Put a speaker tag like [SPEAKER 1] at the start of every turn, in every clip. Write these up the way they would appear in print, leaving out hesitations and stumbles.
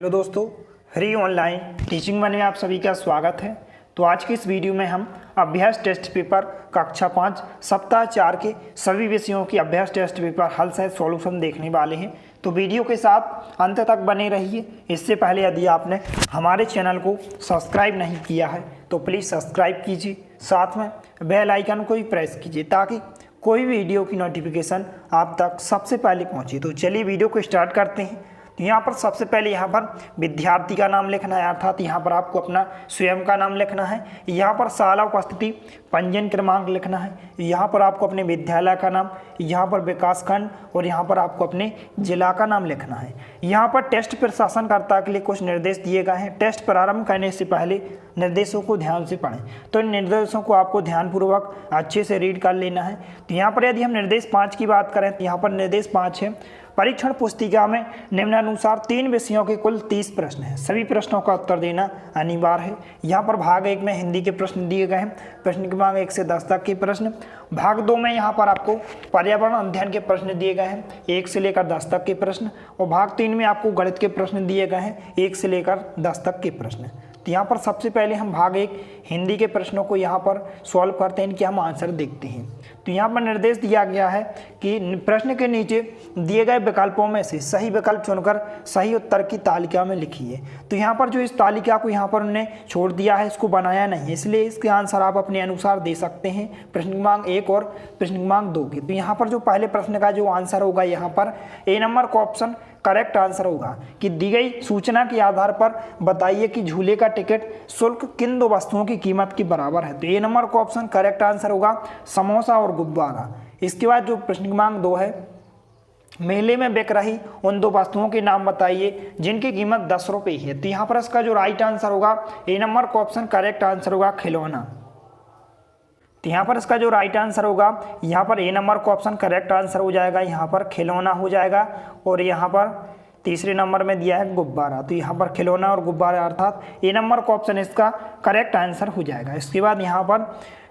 [SPEAKER 1] Hello दोस्तों, free online teaching one में आप सभी का स्वागत है। तो आज की इस वीडियो में हम अभ्यास टेस्ट पेपर कक्षा 5 सप्ताह 4 के सभी विषयों की अभ्यास टेस्ट पेपर हल सहित सॉल्यूशन देखने वाले हैं। तो वीडियो के साथ अंत तक बने रहिए। इससे पहले यदि आपने हमारे चैनल को सब्सक्राइब नहीं किया है तो प्लीज़ सब्सक्राइब कीजिए, साथ में बेल आइकन को भी प्रेस कीजिए ताकि कोई भी वीडियो की नोटिफिकेशन आप तक सबसे पहले पहुँचे। तो चलिए वीडियो को स्टार्ट करते हैं। तो यहाँ पर सबसे पहले यहाँ पर विद्यार्थी का नाम लिखना है, अर्थात यहाँ पर आपको अपना स्वयं का नाम लिखना है। यहाँ पर शाला उपस्थिति पंजीयन क्रमांक लिखना है। यहाँ पर आपको अपने विद्यालय का नाम, यहाँ पर विकासखंड और यहाँ पर आपको अपने जिला का नाम लिखना है। यहाँ पर टेस्ट प्रशासनकर्ता के लिए कुछ निर्देश दिए गए हैं। टेस्ट प्रारंभ करने से पहले निर्देशों को ध्यान से पढ़ें। तो इन निर्देशों को आपको ध्यानपूर्वक अच्छे से रीड कर लेना है। तो यहाँ पर यदि हम निर्देश 5 की बात करें तो यहाँ पर निर्देश 5 है, परीक्षण पुस्तिका में निम्नानुसार 3 विषयों के कुल 30 प्रश्न हैं। सभी प्रश्नों का उत्तर देना अनिवार्य है। यहाँ पर भाग 1 में हिंदी के प्रश्न दिए गए हैं, प्रश्न क्रमांक 1 से 10 तक के प्रश्न। भाग 2 में यहाँ पर आपको पर्यावरण अध्ययन के प्रश्न दिए गए हैं, 1 से लेकर 10 तक के प्रश्न। और भाग 3 में आपको गणित के प्रश्न दिए गए हैं, 1 से लेकर 10 तक के प्रश्न। तो यहाँ पर सबसे पहले हम भाग 1 हिंदी के प्रश्नों को यहाँ पर सॉल्व करते हैं, इनके हम आंसर देखते हैं। तो यहाँ पर निर्देश दिया गया है कि प्रश्न के नीचे दिए गए विकल्पों में से सही विकल्प चुनकर सही उत्तर की तालिका में लिखिए। तो यहाँ पर जो इस तालिका को यहाँ पर उन्होंने छोड़ दिया है, इसको बनाया नहीं है, इसलिए इसके आंसर आप अपने अनुसार दे सकते हैं, प्रश्न क्रमांक 1 और प्रश्न क्रमांक 2 के। तो यहाँ पर जो पहले प्रश्न का जो आंसर होगा, यहाँ पर ए नंबर का ऑप्शन करेक्ट आंसर होगा कि दी गई सूचना के आधार पर बताइए कि झूले का टिकट शुल्क किन 2 वस्तुओं की कीमत के बराबर है। तो ए नंबर का ऑप्शन करेक्ट आंसर होगा समोसा और गुब्बारा। इसके बाद जो प्रश्न क्रमांक 2 है, मेले में बिक रही उन 2 वस्तुओं के नाम बताइए जिनकी कीमत 10 रुपये है। तो यहाँ पर इसका जो राइट आंसर होगा, ए नंबर का ऑप्शन करेक्ट आंसर होगा खिलौना। तो यहाँ पर इसका जो राइट आंसर होगा, यहाँ पर ए नंबर का ऑप्शन करेक्ट आंसर हो जाएगा, यहाँ पर खिलौना हो जाएगा। और यहाँ पर तीसरे नंबर में दिया है गुब्बारा, तो यहाँ पर खिलौना और गुब्बारा अर्थात ए नंबर का ऑप्शन इसका करेक्ट आंसर हो जाएगा। इसके बाद यहाँ पर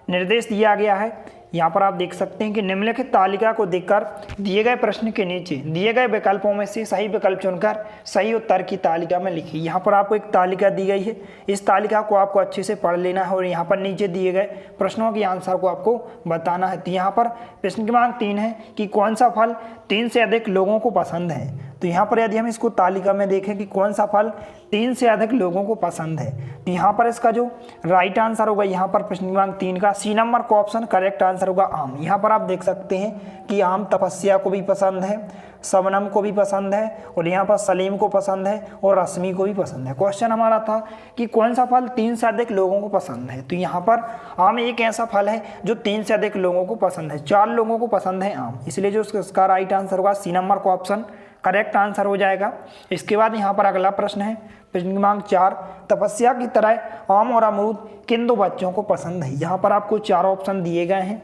[SPEAKER 1] निर्देश दिया गया है, यहाँ पर आप देख सकते हैं कि निम्नलिखित तालिका को देखकर दिए गए प्रश्न के नीचे दिए गए विकल्पों में से सही विकल्प चुनकर सही उत्तर की तालिका में लिखिए। यहाँ पर आपको एक तालिका दी गई है, इस तालिका को आपको अच्छे से पढ़ लेना है और यहाँ पर नीचे दिए गए प्रश्नों के आंसर को आपको बताना है। तो यहाँ पर प्रश्न क्रमांक 3 है कि कौन सा फल 3 से अधिक लोगों को पसंद है। तो यहाँ पर यदि हम इसको तालिका में देखें कि कौन सा फल 3 से अधिक लोगों को पसंद है, तो यहाँ पर इसका जो राइट आंसर होगा, यहाँ पर प्रश्न क्रमांक 3 का सी नंबर का ऑप्शन करेक्ट आंसर होगा आम। यहाँ पर आप देख सकते हैं कि आम तपस्या को भी पसंद है, शबनम को भी पसंद है और यहाँ पर सलीम को पसंद है और रश्मि को भी पसंद है। क्वेश्चन हमारा था कि कौन सा फल 3 से अधिक लोगों को पसंद है। तो यहाँ पर आम एक ऐसा फल है जो 3 से अधिक लोगों को पसंद है, 4 लोगों को पसंद है आम, इसलिए जो इसका राइट आंसर होगा सी नंबर का ऑप्शन करेक्ट आंसर हो जाएगा। इसके बाद यहाँ पर अगला प्रश्न है, प्रश्न क्रमांक 4, तपस्या की तरह आम और अमरूद किन 2 बच्चों को पसंद है। यहाँ पर आपको 4 ऑप्शन दिए गए हैं।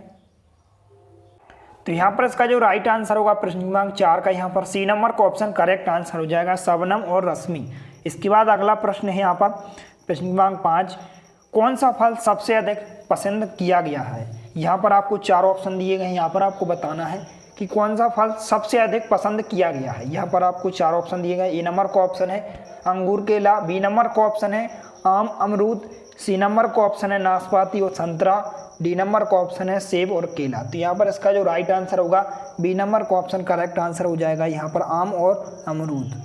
[SPEAKER 1] तो यहाँ पर इसका जो राइट आंसर होगा प्रश्न क्रमांक 4 का, यहाँ पर सी नंबर का ऑप्शन करेक्ट आंसर हो जाएगा शबनम और रश्मि। इसके बाद अगला प्रश्न है यहाँ पर प्रश्न क्रमांक 5, कौन सा फल सबसे अधिक पसंद किया गया है। यहाँ पर आपको 4 ऑप्शन दिए गए हैं, यहाँ पर आपको बताना है कि कौन सा फल सबसे अधिक पसंद किया गया है। यहाँ पर आपको 4 ऑप्शन दिए गए, ए नंबर का ऑप्शन है अंगूर केला, बी नंबर का ऑप्शन है आम अमरूद, सी नंबर का ऑप्शन है नाशपाती और संतरा, डी नंबर का ऑप्शन है सेब और केला। तो यहाँ पर इसका जो राइट आंसर होगा, बी नंबर का ऑप्शन करेक्ट आंसर हो जाएगा, यहाँ पर आम और अमरूद।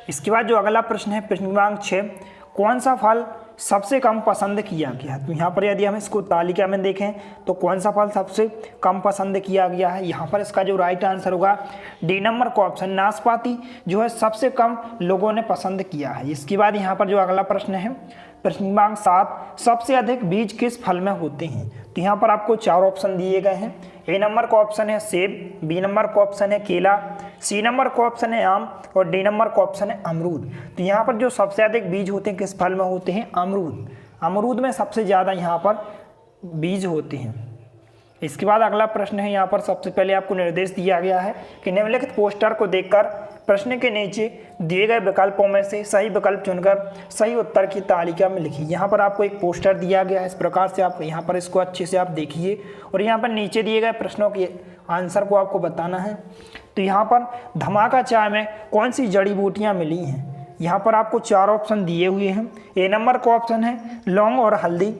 [SPEAKER 1] इसके बाद जो अगला प्रश्न है प्रश्न क्रमांक 6, कौन सा फल सबसे कम पसंद किया गया। तो यहाँ पर यदि हम इसको तालिका में देखें तो कौन सा फल सबसे कम पसंद किया गया है। यहाँ पर इसका जो राइट आंसर होगा, डी नंबर का ऑप्शन नाशपाती जो है सबसे कम लोगों ने पसंद किया है। इसके बाद यहाँ पर जो अगला प्रश्न है प्रश्न क्रमांक 7, सबसे अधिक बीज किस फल में होते हैं। तो यहाँ पर आपको 4 ऑप्शन दिए गए हैं, ए नंबर का ऑप्शन है सेब, बी नंबर का ऑप्शन है केला, सी नंबर का ऑप्शन है आम और डी नंबर का ऑप्शन है अमरूद। तो यहाँ पर जो सबसे अधिक बीज होते हैं किस फल में होते हैं, अमरूद। अमरूद में सबसे ज़्यादा यहाँ पर बीज होते हैं। इसके बाद अगला प्रश्न है, यहाँ पर सबसे पहले आपको निर्देश दिया गया है कि निम्नलिखित पोस्टर को देखकर प्रश्न के नीचे दिए गए विकल्पों में से सही विकल्प चुनकर सही उत्तर की तालिका में लिखिए। यहाँ पर आपको एक पोस्टर दिया गया है, इस प्रकार से आप यहाँ पर इसको अच्छे से आप देखिए और यहाँ पर नीचे दिए गए प्रश्नों के आंसर को आपको बताना है। तो यहाँ पर धमाका चाय में कौन सी जड़ी बूटियाँ मिली हैं। यहाँ पर आपको 4 ऑप्शन दिए हुए हैं। ए नंबर का ऑप्शन है लौंग और हल्दी,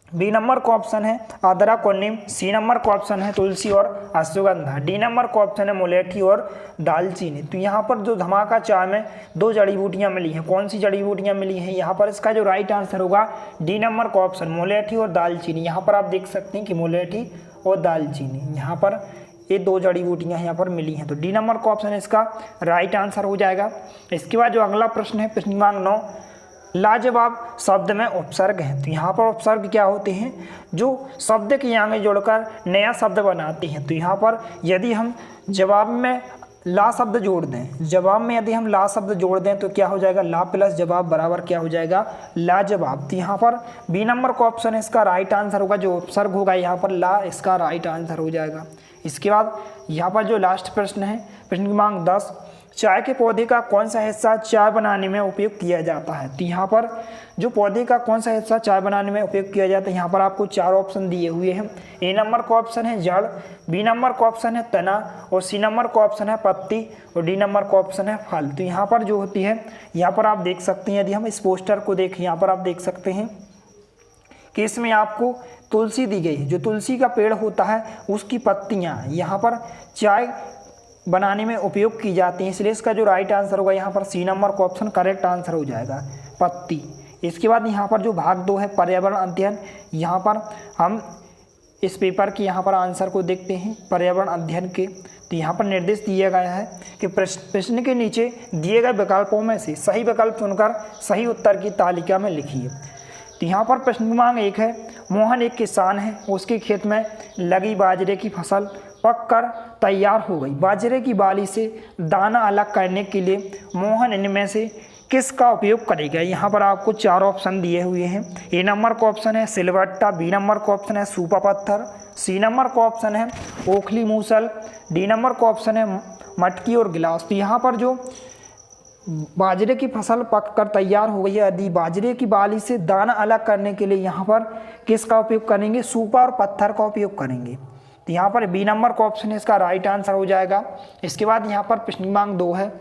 [SPEAKER 1] बी नंबर का ऑप्शन है अदरक और नीम, सी नंबर का ऑप्शन है तुलसी और अश्वगंधा, डी नंबर का ऑप्शन है मुलेठी और दालचीनी। तो यहाँ पर जो धमाका चाय में 2 जड़ी बूटियाँ मिली हैं, कौन सी जड़ी बूटियाँ मिली हैं? यहाँ पर इसका जो राइट आंसर होगा डी नंबर का ऑप्शन मुलेठी और दालचीनी। यहाँ पर आप देख सकते हैं कि मुलेठी और दालचीनी, यहाँ पर ये 2 जड़ी बूटियाँ यहाँ पर मिली हैं। तो डी नंबर का ऑप्शन इसका राइट आंसर हो जाएगा। इसके बाद जो अगला प्रश्न है प्रश्न क्रमांक 9, लाजवाब शब्द में उपसर्ग हैं। तो यहाँ पर उपसर्ग क्या होते हैं? जो शब्द के आगे जोड़कर नया शब्द बनाते हैं। तो यहाँ पर यदि हम जवाब में ला शब्द जोड़ दें, जवाब में यदि हम ला शब्द जोड़ दें तो क्या हो जाएगा? ला प्लस जवाब बराबर क्या हो जाएगा? लाजवाब। तो यहाँ पर बी नंबर का ऑप्शन है इसका राइट आंसर होगा, जो उपसर्ग होगा यहाँ पर ला, इसका राइट आंसर हो जाएगा। इसके बाद यहाँ पर जो लास्ट प्रश्न है प्रश्न क्रमांक 10, चाय के पौधे का कौन सा हिस्सा चाय बनाने में उपयोग किया जाता है? तो यहाँ पर जो पौधे का कौन सा हिस्सा चाय बनाने में उपयोग किया जाता है, यहाँ पर आपको 4 ऑप्शन दिए हुए हैं। ए नंबर का ऑप्शन है जड़, बी नंबर का ऑप्शन है तना, और सी नंबर का ऑप्शन है पत्ती, और डी नंबर का ऑप्शन है फल। तो यहाँ पर जो होती है, यहाँ पर आप देख सकते हैं, यदि हम इस पोस्टर को देखें, यहाँ पर आप देख सकते हैं कि इसमें आपको तुलसी दी गई है। जो तुलसी का पेड़ होता है उसकी पत्तियाँ यहाँ पर चाय बनाने में उपयोग की जाती हैं, इसलिए इसका जो राइट आंसर होगा यहाँ पर सी नंबर का ऑप्शन करेक्ट आंसर हो जाएगा, पत्ती। इसके बाद यहाँ पर जो भाग 2 है पर्यावरण अध्ययन, यहाँ पर हम इस पेपर के यहाँ पर आंसर को देखते हैं पर्यावरण अध्ययन के। तो यहाँ पर निर्देश दिया गया है कि प्रश्न के नीचे दिए गए विकल्पों में से सही विकल्प चुनकर सही उत्तर की तालिका में लिखिए। तो यहाँ पर प्रश्न क्रमांक 1 है, मोहन एक किसान है, उसके खेत में लगी बाजरे की फसल पककर तैयार हो गई। बाजरे की बाली से दाना अलग करने के लिए मोहन इनमें से किसका उपयोग करेगा? यहाँ पर आपको 4 ऑप्शन दिए हुए हैं। ए नंबर का ऑप्शन है सिलबट्टा, बी नंबर का ऑप्शन है सूपा पत्थर, सी नंबर का ऑप्शन है ओखली मूसल, डी नंबर का ऑप्शन है मटकी और गिलास। तो यहाँ पर जो बाजरे की फसल पककर तैयार हो गई है, यदि बाजरे की बाली से दाना अलग करने के लिए यहाँ पर किसका उपयोग करेंगे? सूपा और पत्थर का उपयोग करेंगे। तो यहाँ पर बी नंबर का ऑप्शन है इसका राइट आंसर हो जाएगा। इसके बाद यहाँ पर प्रश्न क्रमांक 2 है,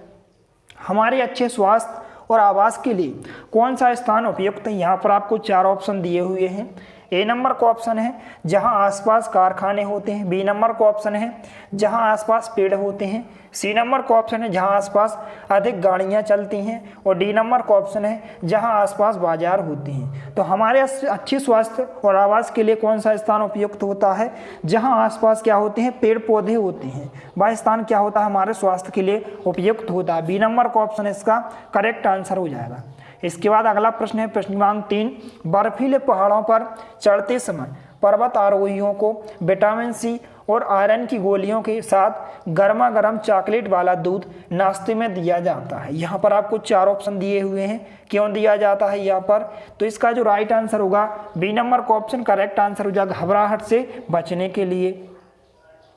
[SPEAKER 1] हमारे अच्छे स्वास्थ्य और आवास के लिए कौन सा स्थान उपयुक्त है? यहाँ पर आपको 4 ऑप्शन दिए हुए हैं। ए नंबर का ऑप्शन है जहाँ आसपास कारखाने होते हैं, बी नंबर का ऑप्शन है जहाँ आसपास पेड़ होते हैं, सी नंबर का ऑप्शन है जहाँ आसपास अधिक गाड़ियाँ चलती हैं, और डी नंबर का ऑप्शन है जहाँ आसपास बाजार होते हैं। तो हमारे अच्छे स्वास्थ्य और आवास के लिए कौन सा स्थान उपयुक्त होता है? जहाँ आसपास क्या होते हैं? पेड़ पौधे होते हैं, वह स्थान क्या होता है? हमारे स्वास्थ्य के लिए उपयुक्त होता है। बी नंबर का ऑप्शन इसका करेक्ट आंसर हो जाएगा। इसके बाद अगला प्रश्न है प्रश्न क्रमांक 3, बर्फीले पहाड़ों पर चढ़ते समय पर्वत आरोहियों को विटामिन सी और आयरन की गोलियों के साथ गर्मा गर्म चॉकलेट वाला दूध नाश्ते में दिया जाता है। यहाँ पर आपको 4 ऑप्शन दिए हुए हैं, क्यों दिया जाता है यहाँ पर? तो इसका जो राइट आंसर होगा बी नंबर का ऑप्शन करेक्ट आंसर हो जाएगा, घबराहट से बचने के लिए।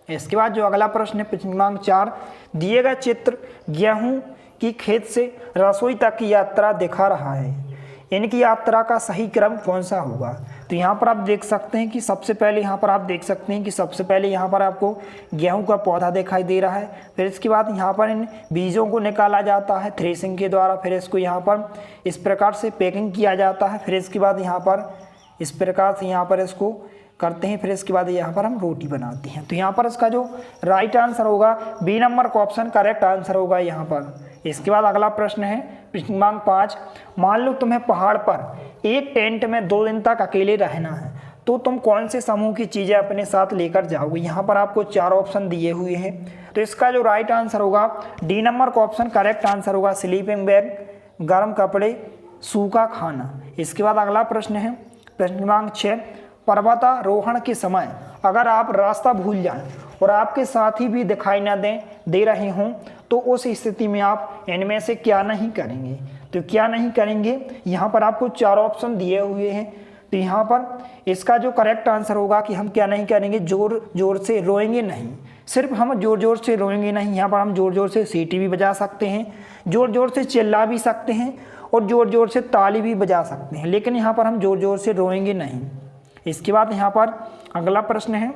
[SPEAKER 1] इसके बाद जो अगला प्रश्न है प्रश्न क्रमांक 4, दिए गए चित्र गेहूँ की खेत से रसोई तक की यात्रा दिखा रहा है, इनकी यात्रा का सही क्रम कौन सा होगा? तो यहाँ पर आप देख सकते हैं कि सबसे पहले यहाँ पर आप देख सकते हैं कि सबसे पहले यहाँ पर आपको गेहूं का पौधा दिखाई दे रहा है, फिर इसके बाद यहाँ पर इन बीजों को निकाला जाता है थ्रेसिंग के द्वारा, फिर इसको यहाँ पर इस प्रकार से पैकिंग किया जाता है, फिर इसके बाद यहाँ पर इस प्रकार से यहाँ पर इसको करते हैं, फिर इसके बाद यहाँ पर हम रोटी बनाते हैं। तो यहाँ पर इसका जो राइट आंसर होगा बी नंबर का ऑप्शन करेक्ट आंसर होगा यहाँ पर। इसके बाद अगला प्रश्न है प्रश्न क्रमांक 5, मान लो तुम्हें पहाड़ पर एक टेंट में 2 दिन तक अकेले रहना है, तो तुम कौन से समूह की चीज़ें अपने साथ लेकर जाओगे? यहाँ पर आपको 4 ऑप्शन दिए हुए हैं। तो इसका जो राइट आंसर होगा डी नंबर का ऑप्शन करेक्ट आंसर होगा, स्लीपिंग बैग, गर्म कपड़े, सूखा खाना। इसके बाद अगला प्रश्न है प्रश्न क्रमांक 6, पर्वतारोहण के समय अगर आप रास्ता भूल जाएं और आपके साथी भी दिखाई न दे रहे हों, तो उस स्थिति में आप इनमें से क्या नहीं करेंगे? तो क्या नहीं करेंगे, यहाँ पर आपको 4 ऑप्शन दिए हुए हैं। तो यहाँ पर इसका जो करेक्ट आंसर होगा कि हम क्या नहीं करेंगे, जोर जोर से रोएंगे नहीं। सिर्फ हम जोर जोर से रोएंगे नहीं, यहाँ पर हम जोर जोर से सीटी भी बजा सकते हैं, जोर जोर से चिल्ला भी सकते हैं, और जोर जोर से ताली भी बजा सकते हैं, लेकिन यहाँ पर हम जोर जोर से रोएंगे नहीं। इसके बाद यहाँ पर अगला प्रश्न है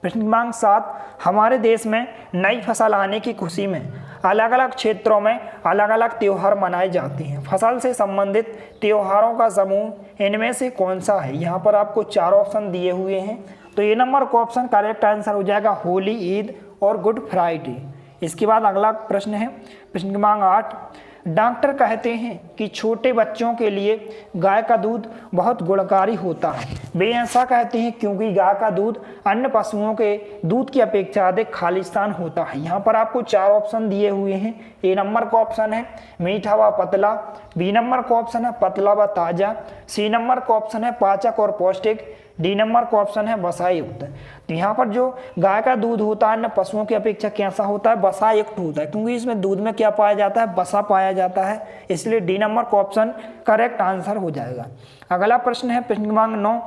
[SPEAKER 1] प्रश्न क्रमांक 7, हमारे देश में नई फसल आने की खुशी में अलग अलग क्षेत्रों में अलग अलग त्यौहार मनाए जाते हैं। फसल से संबंधित त्योहारों का समूह इनमें से कौन सा है? यहाँ पर आपको 4 ऑप्शन दिए हुए हैं। तो ये नंबर का ऑप्शन करेक्ट आंसर हो जाएगा होली, ईद और गुड फ्राइडे। इसके बाद अगला प्रश्न है प्रश्न क्रमांक 8। डॉक्टर कहते हैं कि छोटे बच्चों के लिए गाय का दूध बहुत गुणकारी होता है। वे ऐसा कहते हैं क्योंकि गाय का दूध अन्य पशुओं के दूध की अपेक्षा अधिक खालिस्तान होता है। यहाँ पर आपको 4 ऑप्शन दिए हुए हैं। ए नंबर का ऑप्शन है मीठा व पतला, बी नंबर का ऑप्शन है पतला व ताज़ा, सी नंबर का ऑप्शन है पाचक और पौष्टिक, डी नंबर का ऑप्शन है वसा युक्त। तो यहाँ पर जो गाय का दूध होता है अन्य पशुओं की अपेक्षा कैसा होता है? वसा युक्त होता है, क्योंकि इसमें दूध में क्या पाया जाता है? वसा पाया जाता है, इसलिए डी नंबर का ऑप्शन करेक्ट आंसर हो जाएगा। अगला प्रश्न है प्रश्न क्रमांक 9।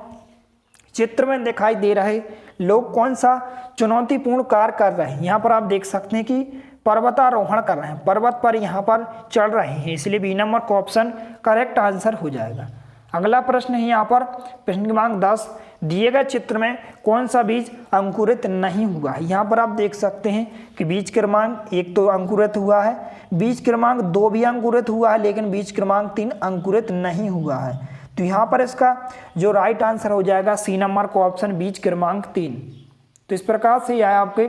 [SPEAKER 1] चित्र में दिखाई दे रहे लोग कौन सा चुनौतीपूर्ण कार्य कर रहे हैं? यहाँ पर आप देख सकते हैं कि पर्वतारोहण कर रहे हैं, पर्वत पर यहाँ पर चढ़ रहे हैं, इसलिए बी नंबर का ऑप्शन करेक्ट आंसर हो जाएगा। अगला प्रश्न है यहाँ पर प्रश्न क्रमांक 10। दिए गए चित्र में कौन सा बीज अंकुरित नहीं हुआ है? यहाँ पर आप देख सकते हैं कि बीज क्रमांक 1 तो अंकुरित हुआ है, बीज क्रमांक 2 भी अंकुरित हुआ है, लेकिन बीज क्रमांक 3 अंकुरित नहीं हुआ है। तो यहाँ पर इसका जो राइट आंसर हो जाएगा सी नंबर का ऑप्शन बीज क्रमांक 3। तो इस प्रकार से यह आपके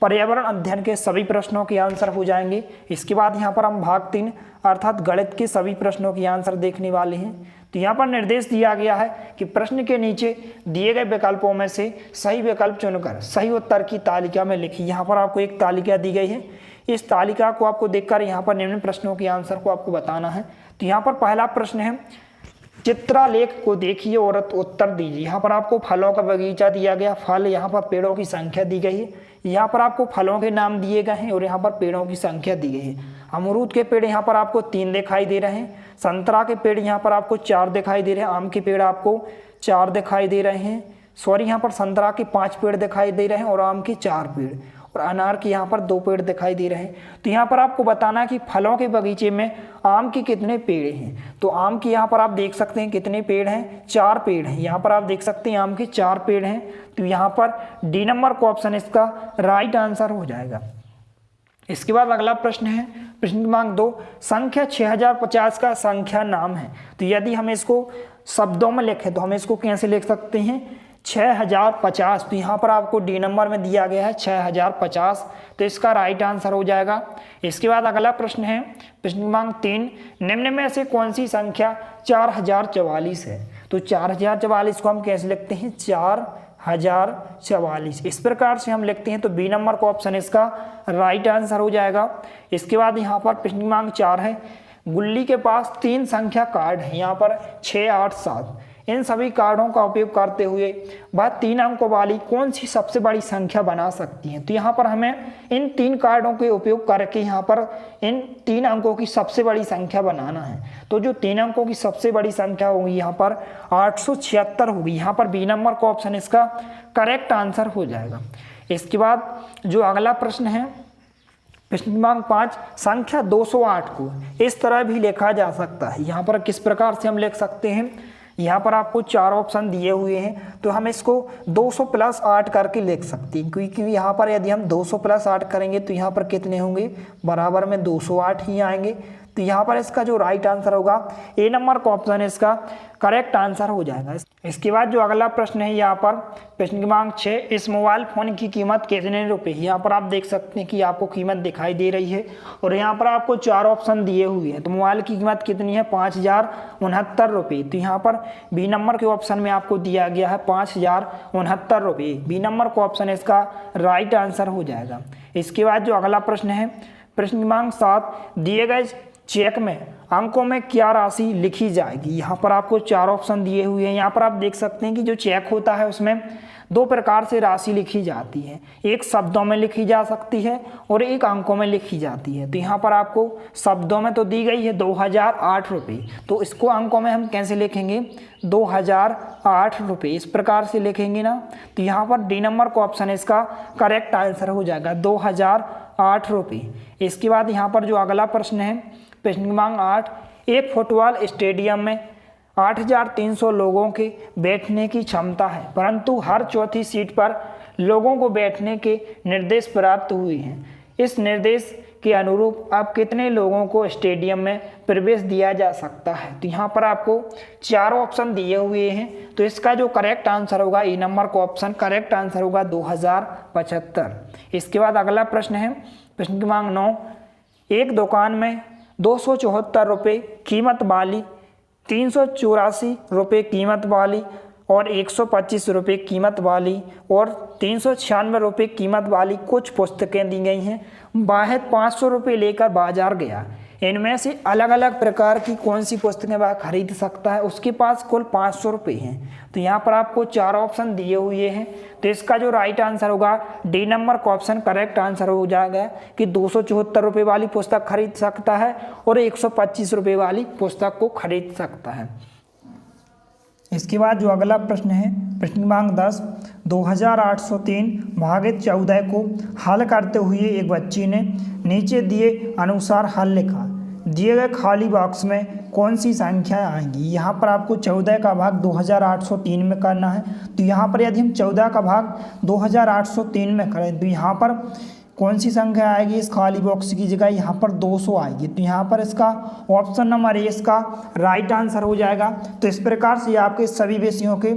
[SPEAKER 1] पर्यावरण अध्ययन के सभी प्रश्नों के आंसर हो जाएंगे। इसके बाद यहाँ पर हम भाग 3 अर्थात गणित के सभी प्रश्नों के आंसर देखने वाले हैं। तो यहाँ पर निर्देश दिया गया है कि प्रश्न के नीचे दिए गए विकल्पों में से सही विकल्प चुनकर सही उत्तर की तालिका में लिखिए। यहाँ पर आपको एक तालिका दी गई है, इस तालिका को आपको देखकर यहाँ पर निम्न प्रश्नों के आंसर को आपको बताना है। तो यहाँ पर पहला प्रश्न है चित्रालेख को देखिए और उत्तर दीजिए। यहाँ पर आपको फलों का बगीचा दिया गया, फल यहाँ पर पेड़ों की संख्या दी गई है, यहाँ पर आपको फलों के नाम दिए गए हैं और यहाँ पर पेड़ों की संख्या दी गई है। अमरूद के पेड़ यहाँ पर आपको 3 दिखाई दे रहे हैं, संतरा के पेड़ यहाँ पर आपको 4 दिखाई दे रहे हैं, आम के पेड़ आपको 4 दिखाई दे रहे हैं, सॉरी यहाँ पर संतरा के 5 पेड़ दिखाई दे रहे हैं और आम के 4 पेड़, और अनार के यहाँ पर 2 पेड़ दिखाई दे रहे हैं। तो यहाँ पर आपको बताना है कि फलों के बगीचे में आम के कितने पेड़ हैं। तो आम के यहाँ पर आप देख सकते हैं कितने पेड़ हैं? 4 पेड़ हैं। यहाँ पर आप देख सकते हैं आम के 4 पेड़ हैं। तो यहाँ पर डी नंबर का ऑप्शन इसका राइट आंसर हो जाएगा। इसके बाद अगला प्रश्न है प्रश्न क्रमांक 2। संख्या 6050 का संख्या नाम है। तो यदि हम इसको शब्दों में लिखें तो हम इसको कैसे लिख सकते हैं? 6050। तो यहाँ पर आपको डी नंबर में दिया गया है 6050, तो इसका राइट आंसर हो जाएगा। इसके बाद अगला प्रश्न है प्रश्न क्रमांक 3। निम्न में से कौन सी संख्या 4044 है? तो 4044 को हम कैसे लिखते हैं? 4044 इस प्रकार से हम लिखते हैं। तो बी नंबर का ऑप्शन इसका राइट आंसर हो जाएगा। इसके बाद यहाँ पर प्रश्न क्रमांक 4 है गुल्ली के पास 3 संख्या कार्ड है, यहाँ पर 6, 8, 7। इन सभी कार्डों का उपयोग करते हुए वह 3 अंकों वाली कौन सी सबसे बड़ी संख्या बना सकती है? तो यहाँ पर हमें इन 3 कार्डों के उपयोग करके यहाँ पर इन 3 अंकों की सबसे बड़ी संख्या बनाना है। तो जो 3 अंकों की सबसे बड़ी संख्या होगी यहाँ पर 876 होगी। यहाँ पर बी नंबर का ऑप्शन इसका करेक्ट आंसर हो जाएगा। इसके बाद जो अगला प्रश्न है प्रश्न क्रमांक 5। संख्या 208 को इस तरह भी लिखा जा सकता है। यहाँ पर किस प्रकार से हम लिख सकते हैं? यहाँ पर आपको 4 ऑप्शन दिए हुए हैं, तो हम इसको 200 + 8 करके लिख सकते हैं, क्योंकि यहाँ पर यदि हम 200 + 8 करेंगे तो यहाँ पर कितने होंगे? बराबर में 208 ही आएंगे। तो यहाँ पर इसका जो राइट आंसर होगा ए नंबर का ऑप्शन इसका करेक्ट आंसर हो जाएगा। इसके बाद जो अगला प्रश्न है यहाँ पर प्रश्न क्रमांक 6। इस मोबाइल फ़ोन की कीमत कितने रुपये? यहाँ पर आप देख सकते हैं कि आपको कीमत दिखाई दे रही है और यहाँ पर आपको 4 ऑप्शन दिए हुए हैं। तो मोबाइल की कीमत कितनी है? 5069 रुपये। तो यहाँ पर बी नंबर के ऑप्शन में आपको दिया गया है 5069 रुपये। बी नंबर का ऑप्शन इसका राइट आंसर हो जाएगा। इसके बाद जो अगला प्रश्न है प्रश्न क्रमांक 7। दिए गए चेक में अंकों में क्या राशि लिखी जाएगी? यहाँ पर आपको 4 ऑप्शन दिए हुए हैं। यहाँ पर आप देख सकते हैं कि जो चेक होता है उसमें 2 प्रकार से राशि लिखी जाती है, एक शब्दों में लिखी जा सकती है और एक अंकों में लिखी जाती है। तो यहाँ पर आपको शब्दों में तो दी गई है 2008 रुपये, तो इसको अंकों में हम कैसे लिखेंगे? 2008 रुपये इस प्रकार से लिखेंगे ना। तो यहाँ पर डी नंबर का ऑप्शन इसका करेक्ट आंसर हो जाएगा 2008 रुपये। इसके बाद यहाँ पर जो अगला प्रश्न है प्रश्न क्रमांक 8। एक फुटबॉल स्टेडियम में 8300 लोगों के बैठने की क्षमता है, परंतु हर चौथी सीट पर लोगों को बैठने के निर्देश प्राप्त हुए हैं। इस निर्देश के अनुरूप आप कितने लोगों को स्टेडियम में प्रवेश दिया जा सकता है। तो यहाँ पर आपको 4 ऑप्शन दिए हुए हैं, तो इसका जो करेक्ट आंसर होगा ई नंबर का ऑप्शन करेक्ट आंसर होगा 2075। इसके बाद अगला प्रश्न है प्रश्न क्रमांक 9, एक दुकान में 274 रुपये कीमत वाली, 384 रुपये कीमत वाली और 125 रुपये कीमत वाली और 396 रुपये कीमत वाली कुछ पुस्तकें दी गई हैं। वाहिद 500 रुपये लेकर बाजार गया, इनमें से अलग अलग प्रकार की कौन सी पुस्तकें वह खरीद सकता है। उसके पास कुल 500 रुपये हैं। तो यहाँ पर आपको 4 ऑप्शन दिए हुए हैं, तो इसका जो राइट आंसर होगा डी नंबर का ऑप्शन करेक्ट आंसर हो जाएगा कि 274 रुपये वाली पुस्तक खरीद सकता है और 125 रुपये वाली पुस्तक को खरीद सकता है। इसके बाद जो अगला प्रश्न है प्रश्न क्रमांक 10, 2803 भागित 14 को हल करते हुए एक बच्ची ने नीचे दिए अनुसार हल लिखा, दिए गए खाली बॉक्स में कौन सी संख्याएं आएंगी। यहाँ पर आपको 14 का भाग 2803 में करना है। तो यहाँ पर यदि हम 14 का भाग 2803 में करें तो यहाँ पर कौन सी संख्या आएगी इस खाली बॉक्स की जगह, यहाँ पर 200 आएगी। तो यहाँ पर इसका ऑप्शन नंबर ए इसका राइट आंसर हो जाएगा। तो इस प्रकार से आपके सभी विषयों के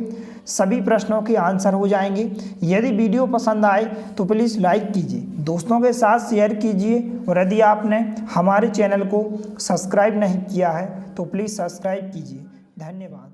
[SPEAKER 1] सभी प्रश्नों के आंसर हो जाएंगे। यदि वीडियो पसंद आए तो प्लीज़ लाइक कीजिए, दोस्तों के साथ शेयर कीजिए और यदि आपने हमारे चैनल को सब्सक्राइब नहीं किया है तो प्लीज़ सब्सक्राइब कीजिए। धन्यवाद।